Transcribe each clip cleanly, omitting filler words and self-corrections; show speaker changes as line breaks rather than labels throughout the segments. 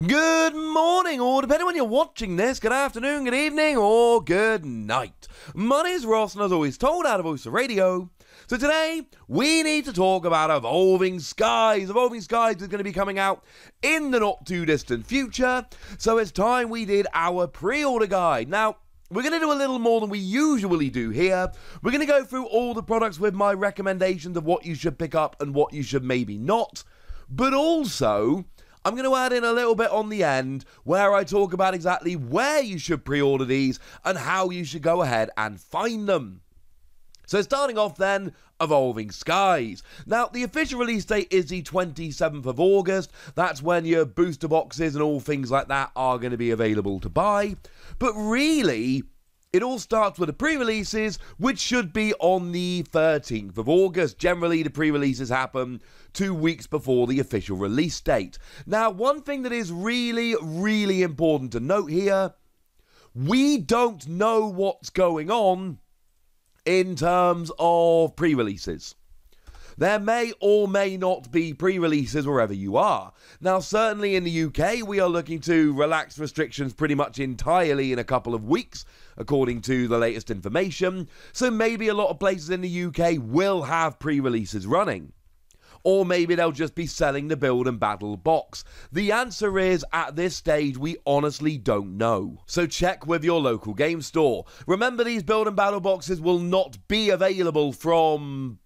Good morning, or depending when you're watching this, good afternoon, good evening, or good night. My name is Ross, and as always told out of Voice of Radio. So today, we need to talk about Evolving Skies. Evolving Skies is going to be coming out in the not-too-distant future, so it's time we did our pre-order guide. Now, we're going to do a little more than we usually do here. We're going to go through all the products with my recommendations of what you should pick up and what you should maybe not, but also I'm going to add in a little bit on the end where I talk about exactly where you should pre-order these and how you should go ahead and find them. So starting off then, Evolving Skies. Now, the official release date is the 27th of August. That's when your booster boxes and all things like that are going to be available to buy. But really, it all starts with the pre-releases, which should be on the 13th of August. Generally, the pre-releases happen 2 weeks before the official release date. Now, one thing that is really important to note here, we don't know what's going on in terms of pre-releases. There may or may not be pre-releases wherever you are. Now, certainly in the UK, we are looking to relax restrictions pretty much entirely in a couple of weeks, according to the latest information. So maybe a lot of places in the UK will have pre-releases running. Or maybe they'll just be selling the Build and Battle box. The answer is, at this stage, we honestly don't know. So check with your local game store. Remember, these Build and Battle boxes will not be available from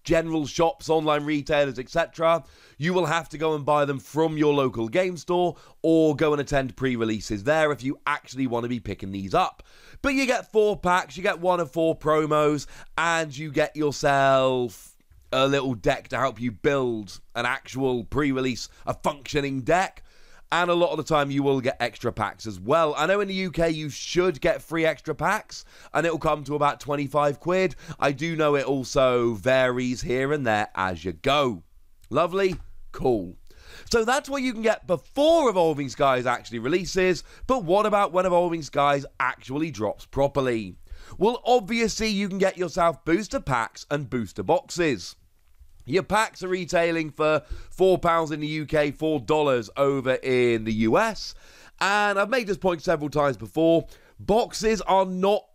general shops, online retailers, etc. You will have to go and buy them from your local game store or go and attend pre-releases there if you actually want to be picking these up. But you get 4 packs, you get 1 of 4 promos, and you get yourself a little deck to help you build an actual pre-release, a functioning deck. And a lot of the time you will get extra packs as well. I know in the UK you should get 3 extra packs and it'll come to about 25 quid. I do know it also varies here and there as you go. Lovely? Cool. So that's what you can get before Evolving Skies actually releases, but what about when Evolving Skies actually drops properly? Well, obviously you can get yourself booster packs and booster boxes. Your packs are retailing for £4 in the UK, $4 over in the US. And I've made this point several times before. Boxes are not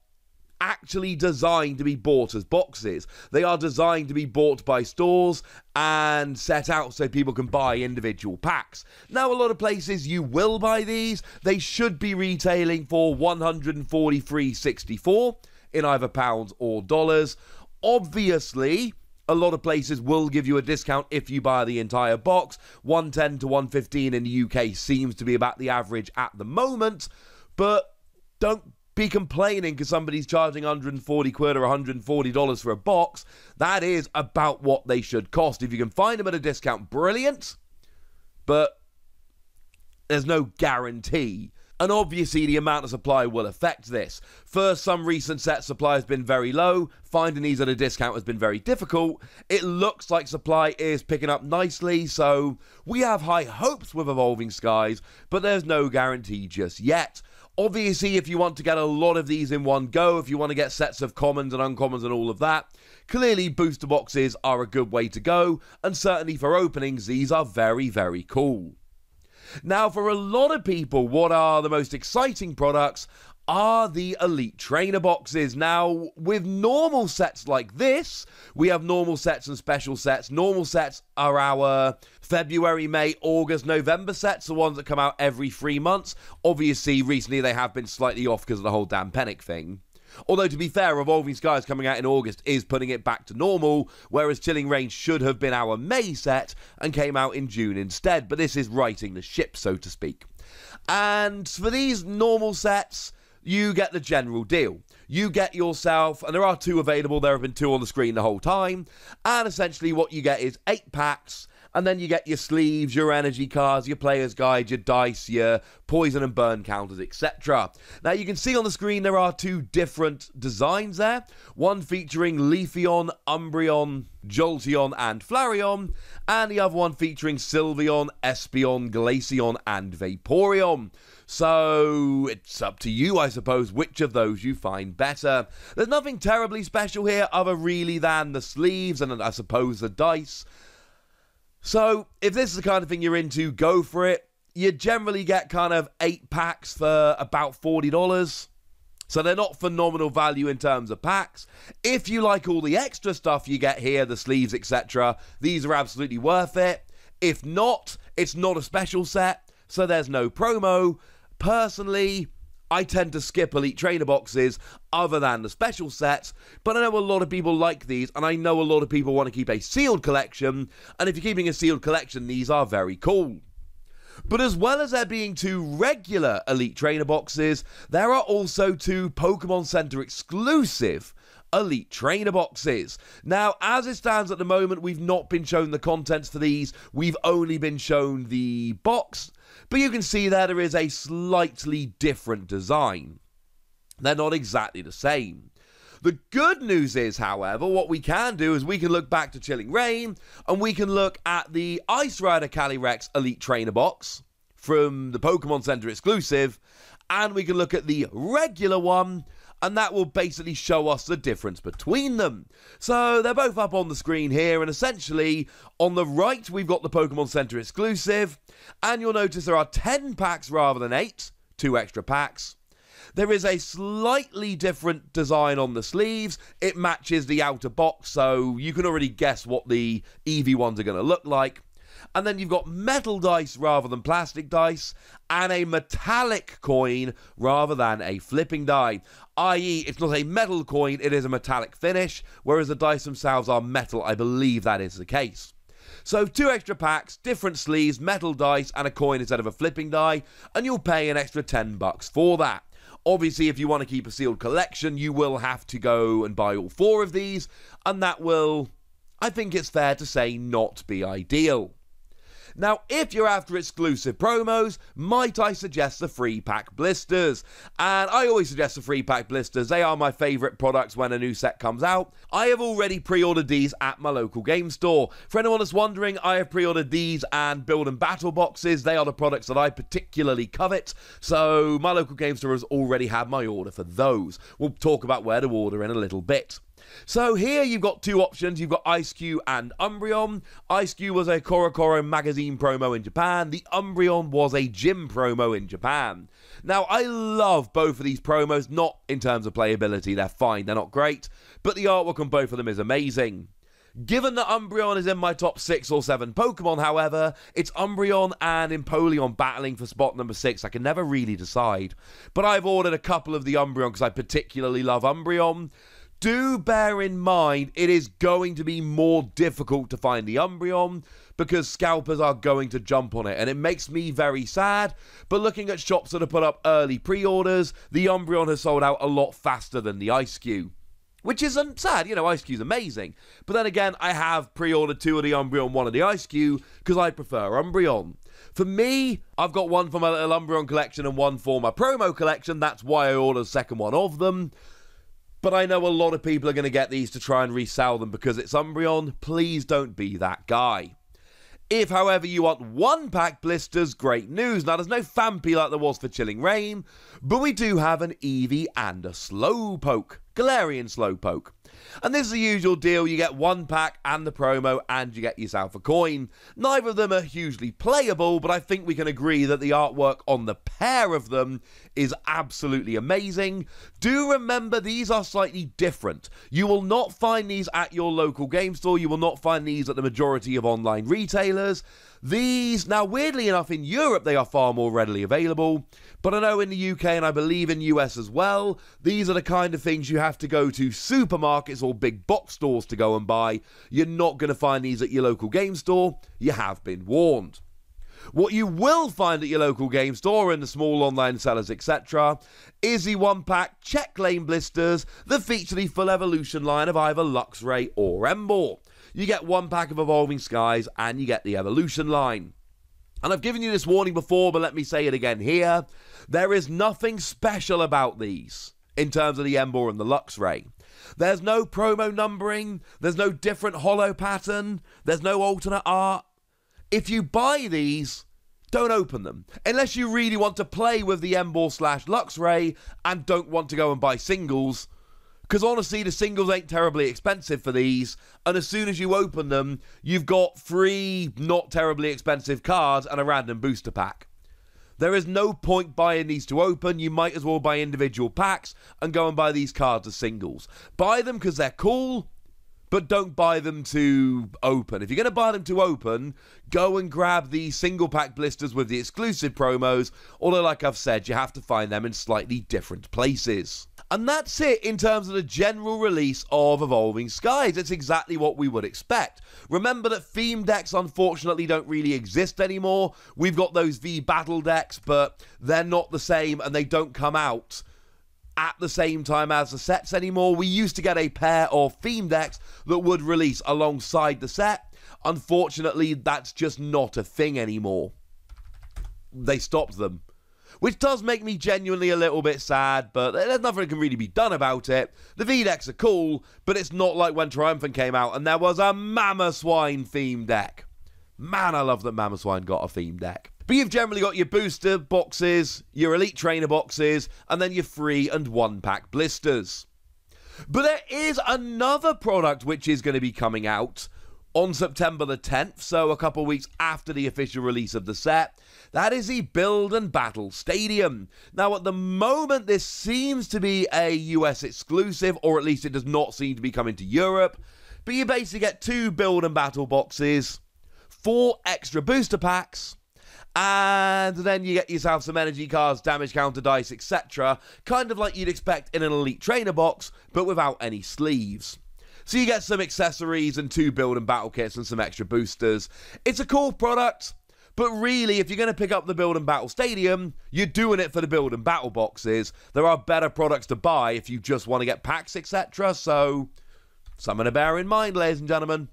actually designed to be bought as boxes. They are designed to be bought by stores and set out so people can buy individual packs. Now, a lot of places you will buy these. They should be retailing for $143.64 in either pounds or dollars. Obviously, a lot of places will give you a discount if you buy the entire box. 110 to 115 in the UK seems to be about the average at the moment, but don't be complaining because somebody's charging 140 quid or $140 for a box. That is about what they should cost. If you can find them at a discount, brilliant, but there's no guarantee. And obviously the amount of supply will affect this. For some recent set, supply has been very low. Finding these at a discount has been very difficult. It looks like supply is picking up nicely, so we have high hopes with Evolving Skies, but there's no guarantee just yet. Obviously, if you want to get a lot of these in one go, if you want to get sets of commons and uncommons and all of that, clearly booster boxes are a good way to go, and certainly for openings, these are very cool. Now, for a lot of people, what are the most exciting products are the Elite Trainer boxes. Now, with normal sets like this, we have normal sets and special sets. Normal sets are our February, May, August, November sets, the ones that come out every 3 months. Obviously, recently they have been slightly off because of the whole damn Panic thing. Although, to be fair, Evolving Skies coming out in August is putting it back to normal, whereas Chilling Reign should have been our May set and came out in June instead. But this is righting the ship, so to speak. And for these normal sets, you get the general deal. You get yourself, and there are 2 available, there have been 2 on the screen the whole time, and essentially what you get is 8 packs, and then you get your sleeves, your energy cards, your player's guide, your dice, your poison and burn counters, etc. Now, you can see on the screen there are 2 different designs there. One featuring Leafeon, Umbreon, Jolteon, and Flareon, and the other one featuring Sylveon, Espeon, Glaceon, and Vaporeon. So, it's up to you, I suppose, which of those you find better. There's nothing terribly special here other really than the sleeves and I suppose the dice. So, if this is the kind of thing you're into, go for it. You generally get kind of 8 packs for about $40. So they're not phenomenal value in terms of packs. If you like all the extra stuff you get here, the sleeves, etc., these are absolutely worth it. If not, it's not a special set, so there's no promo. Personally, I tend to skip Elite Trainer boxes other than the special sets, but I know a lot of people like these, and I know a lot of people want to keep a sealed collection, and if you're keeping a sealed collection, these are very cool. But as well as there being 2 regular Elite Trainer boxes, there are also 2 Pokemon Center exclusive Elite Trainer boxes. Now, as it stands at the moment, we've not been shown the contents for these. We've only been shown the box. But you can see there is a slightly different design. They're not exactly the same. The good news is, however, what we can do is we can look back to Chilling Reign, and we can look at the Ice Rider Calyrex Elite Trainer box from the Pokemon Center exclusive, and we can look at the regular one, and that will basically show us the difference between them. So they're both up on the screen here, and essentially on the right we've got the Pokemon Center exclusive, and you'll notice there are 10 packs rather than 8, 2 extra packs. There is a slightly different design on the sleeves. It matches the outer box, so you can already guess what the Eevee ones are going to look like. And then you've got metal dice rather than plastic dice, and a metallic coin rather than a flipping die. I.e., it's not a metal coin, it is a metallic finish, whereas the dice themselves are metal. I believe that is the case. So 2 extra packs, different sleeves, metal dice, and a coin instead of a flipping die, and you'll pay an extra $10 for that. Obviously, if you want to keep a sealed collection, you will have to go and buy all 4 of these, and that will, I think it's fair to say, not be ideal. Now, if you're after exclusive promos, might I suggest the free pack blisters? And I always suggest the free pack blisters. They are my favourite products when a new set comes out. I have already pre-ordered these at my local game store. For anyone that's wondering, I have pre-ordered these and Build and Battle boxes. They are the products that I particularly covet. So my local game store has already had my order for those. We'll talk about where to order in a little bit. So here you've got 2 options. You've got Ice-Q and Umbreon. Ice-Q was a Korokoro magazine promo in Japan. The Umbreon was a gym promo in Japan. Now, I love both of these promos, not in terms of playability. They're fine, they're not great, but the artwork on both of them is amazing. Given that Umbreon is in my top 6 or 7 Pokemon, however, it's Umbreon and Empoleon battling for spot number 6. I can never really decide. But I've ordered a couple of the Umbreon because I particularly love Umbreon. Do bear in mind, it is going to be more difficult to find the Umbreon because scalpers are going to jump on it, and it makes me very sad. But looking at shops that have put up early pre-orders, the Umbreon has sold out a lot faster than the Ice-Q, which isn't sad. You know, Ice-Q's amazing. But then again, I have pre-ordered 2 of the Umbreon, 1 of the Ice-Q, because I prefer Umbreon. For me, I've got 1 for my little Umbreon collection and 1 for my promo collection. That's why I ordered the second one of them. But I know a lot of people are going to get these to try and resell them because it's Umbreon. Please don't be that guy. If, however, you want 1-pack blisters, great news. Now, there's no Phanpy like there was for Chilling Reign, but we do have an Eevee and a Slowpoke. Galarian Slowpoke. And this is the usual deal. You get 1 pack and the promo, and you get yourself a coin. Neither of them are hugely playable, but I think we can agree that the artwork on the pair of them is absolutely amazing. Do remember, these are slightly different. You will not find these at your local game store. You will not find these at the majority of online retailers. These, now weirdly enough, in Europe they are far more readily available, but I know in the UK and I believe in US as well, these are the kind of things you have to go to supermarkets or big box stores to go and buy. You're not going to find these at your local game store. You have been warned. What you will find at your local game store and the small online sellers, etc., is the 1-pack check lane blisters that feature the full evolution line of either Luxray or Emboar. You get 1 pack of Evolving Skies and you get the evolution line. And I've given you this warning before, but let me say it again here. There is nothing special about these in terms of the Emboar and the Luxray. There's no promo numbering, there's no different holo pattern, there's no alternate art. If you buy these, don't open them. Unless you really want to play with the Emboar/Luxray and don't want to go and buy singles. Because honestly, the singles ain't terribly expensive for these, and as soon as you open them, you've got 3 not terribly expensive cards and a random booster pack. There is no point buying these to open. You might as well buy individual packs and go and buy these cards as singles. Buy them because they're cool, but don't buy them to open. If you're going to buy them to open, go and grab the single pack blisters with the exclusive promos, although like I've said, you have to find them in slightly different places. And that's it in terms of the general release of Evolving Skies. It's exactly what we would expect. Remember that theme decks unfortunately don't really exist anymore. We've got those V battle decks, but they're not the same and they don't come out at the same time as the sets anymore. We used to get a pair of theme decks that would release alongside the set. Unfortunately, that's just not a thing anymore. They stopped them, which does make me genuinely a little bit sad, but there's nothing that can really be done about it. The V-decks are cool, but it's not like when Triumphant came out and there was a Mamoswine theme deck. Man, I love that Mamoswine got a theme deck. But you've generally got your booster boxes, your elite trainer boxes, and then your free and one-pack blisters. But there is another product which is going to be coming out on September the 10th, so a couple weeks after the official release of the set. That is the Build and Battle Stadium. Now, at the moment, this seems to be a US exclusive, or at least it does not seem to be coming to Europe. But you basically get 2 Build and Battle boxes, 4 extra booster packs, and then you get yourself some energy cards, damage counter dice, etc. Kind of like you'd expect in an Elite Trainer box, but without any sleeves. So you get some accessories and 2 build and battle kits and some extra boosters. It's a cool product, but really, if you're going to pick up the Build and Battle Stadium, you're doing it for the Build and Battle boxes. There are better products to buy if you just want to get packs, etc. So, something to bear in mind, ladies and gentlemen.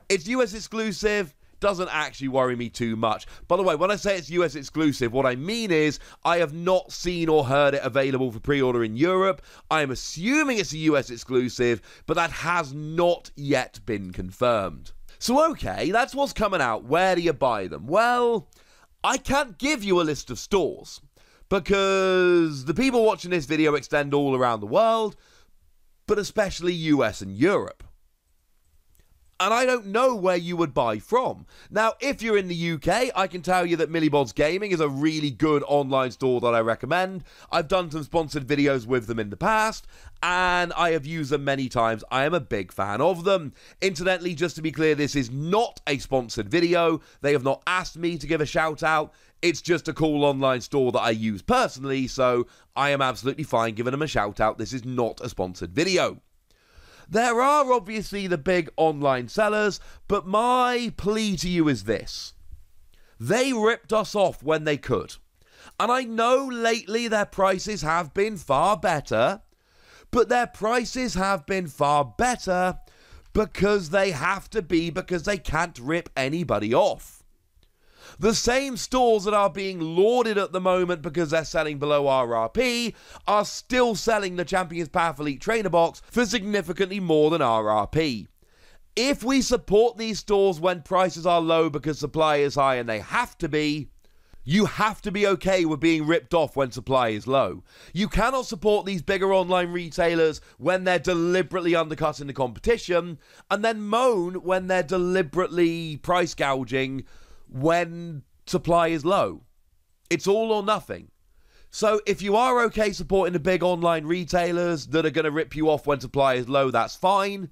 It's US exclusive. Doesn't actually worry me too much. By the way, when I say it's US exclusive, what I mean is I have not seen or heard it available for pre-order in Europe. I am assuming it's a US exclusive, but that has not yet been confirmed. So okay, that's what's coming out. Where do you buy them? Well, I can't give you a list of stores because the people watching this video extend all around the world, but especially US and Europe. And I don't know where you would buy from. Now, if you're in the UK, I can tell you that Millibods Gaming is a really good online store that I recommend. I've done some sponsored videos with them in the past, and I have used them many times. I am a big fan of them. Incidentally, just to be clear, this is not a sponsored video. They have not asked me to give a shout out. It's just a cool online store that I use personally, so I am absolutely fine giving them a shout out. This is not a sponsored video. There are obviously the big online sellers, but my plea to you is this. They ripped us off when they could. And I know lately their prices have been far better, but their prices have been far better because they have to be, because they can't rip anybody off. The same stores that are being lauded at the moment because they're selling below RRP are still selling the Champions Path Elite Trainer Box for significantly more than RRP. If we support these stores when prices are low because supply is high, and they have to be, you have to be okay with being ripped off when supply is low. You cannot support these bigger online retailers when they're deliberately undercutting the competition, and then moan when they're deliberately price gouging when supply is low. It's all or nothing. So if you are okay supporting the big online retailers that are going to rip you off when supply is low, that's fine.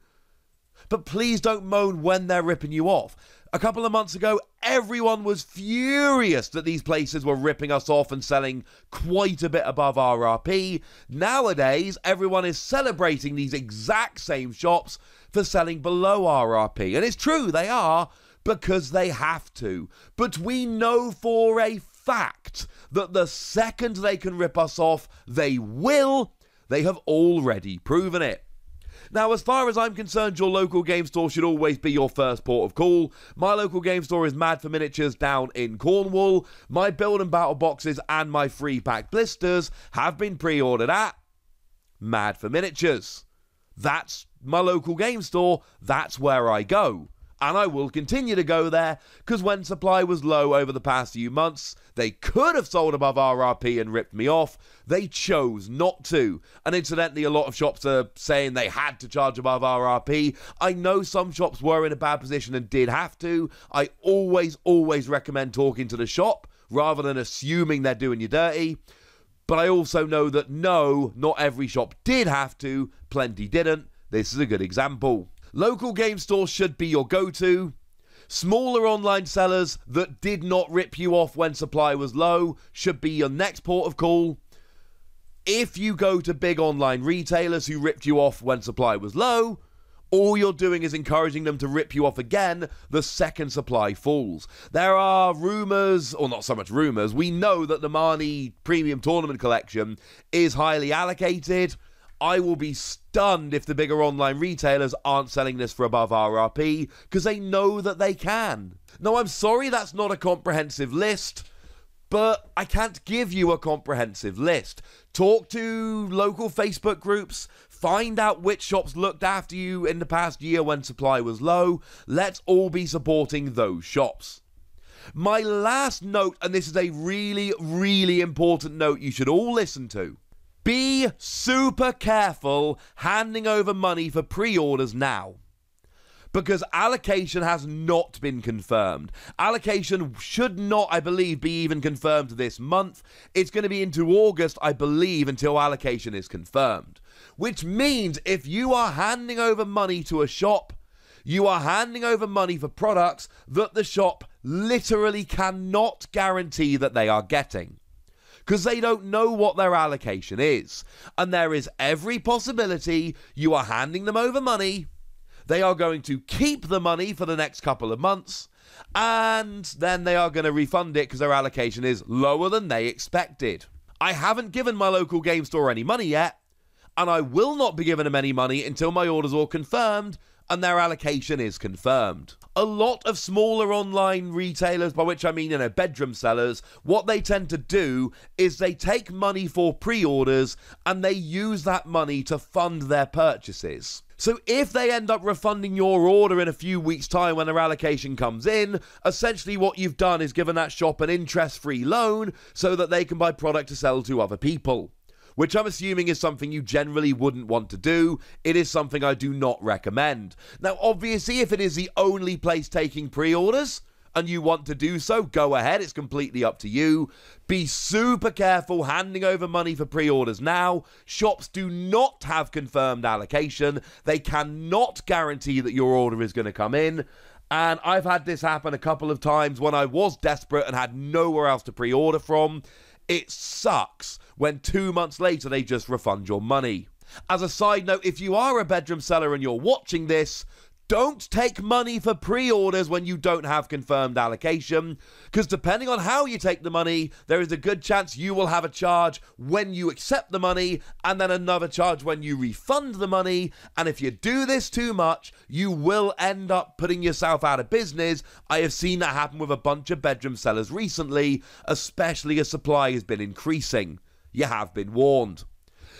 But please don't moan when they're ripping you off. A couple of months ago, everyone was furious that these places were ripping us off and selling quite a bit above RRP. Nowadays, everyone is celebrating these exact same shops for selling below RRP. And it's true, they are, because they have to. But we know for a fact that the second they can rip us off, they will. They have already proven it. Now, as far as I'm concerned, your local game store should always be your first port of call. My local game store is Mad for Miniatures down in Cornwall. My Build and Battle boxes and my free pack blisters have been pre-ordered at Mad for Miniatures. That's my local game store. That's where I go. And I will continue to go there, because when supply was low over the past few months, they could have sold above RRP and ripped me off. They chose not to. And incidentally, a lot of shops are saying they had to charge above RRP. I know some shops were in a bad position and did have to. I always recommend talking to the shop rather than assuming they're doing you dirty. But I also know that no, not every shop did have to, plenty didn't. This is a good example. Local game stores should be your go-to. Smaller online sellers that did not rip you off when supply was low should be your next port of call. If you go to big online retailers who ripped you off when supply was low, all you're doing is encouraging them to rip you off again the second supply falls. There are rumours, or not so much rumours, we know that the Marnie Premium Tournament Collection is highly allocated. I will be stunned if the bigger online retailers aren't selling this for above RRP, because they know that they can. Now, I'm sorry that's not a comprehensive list, but I can't give you a comprehensive list. Talk to local Facebook groups, find out which shops looked after you in the past year when supply was low. Let's all be supporting those shops. My last note, and this is a really, really important note you should all listen to. Be super careful handing over money for pre-orders now, because allocation has not been confirmed. Allocation should not, I believe, be even confirmed this month. It's going to be into August, I believe, until allocation is confirmed. Which means if you are handing over money to a shop, you are handing over money for products that the shop literally cannot guarantee that they are getting, because they don't know what their allocation is. And there is every possibility you are handing them over money, they are going to keep the money for the next couple of months, and then they are going to refund it because their allocation is lower than they expected. I haven't given my local game store any money yet, and I will not be giving them any money until my orders are confirmed and their allocation is confirmed. A lot of smaller online retailers, by which I mean, bedroom sellers, what they tend to do is they take money for pre-orders and they use that money to fund their purchases. So if they end up refunding your order in a few weeks' time when their allocation comes in, essentially what you've done is given that shop an interest-free loan so that they can buy product to sell to other people, which I'm assuming is something you generally wouldn't want to do. It is something I do not recommend. Now, obviously, if it is the only place taking pre-orders and you want to do so, go ahead. It's completely up to you. Be super careful handing over money for pre-orders now. Shops do not have confirmed allocation. They cannot guarantee that your order is going to come in. And I've had this happen a couple of times when I was desperate and had nowhere else to pre-order from. It sucks when 2 months later they just refund your money. As a side note, if you are a bedroom seller and you're watching this, don't take money for pre-orders when you don't have confirmed allocation, because depending on how you take the money, there is a good chance you will have a charge when you accept the money, and then another charge when you refund the money, and if you do this too much, you will end up putting yourself out of business. I have seen that happen with a bunch of bedroom sellers recently, especially as supply has been increasing. You have been warned.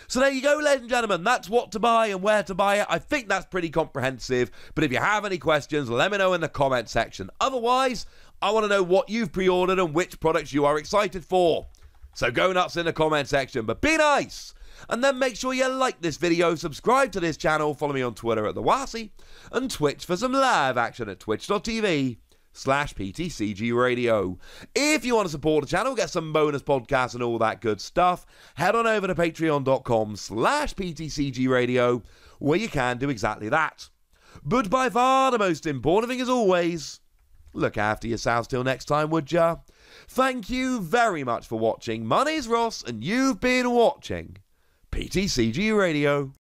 So there you go, ladies and gentlemen. That's what to buy and where to buy it. I think that's pretty comprehensive. But if you have any questions, let me know in the comment section. Otherwise, I want to know what you've pre-ordered and which products you are excited for. So go nuts in the comment section, but be nice. And then make sure you like this video, subscribe to this channel, follow me on Twitter at TheWasi, and Twitch for some live action at twitch.tv/PTCG Radio. If you want to support the channel, get some bonus podcasts and all that good stuff, head on over to patreon.com/PTCG Radio, where you can do exactly that. But by far the most important thing, as always, look after yourselves till next time, would ya? Thank you very much for watching. My name's Ross, and you've been watching PTCG Radio.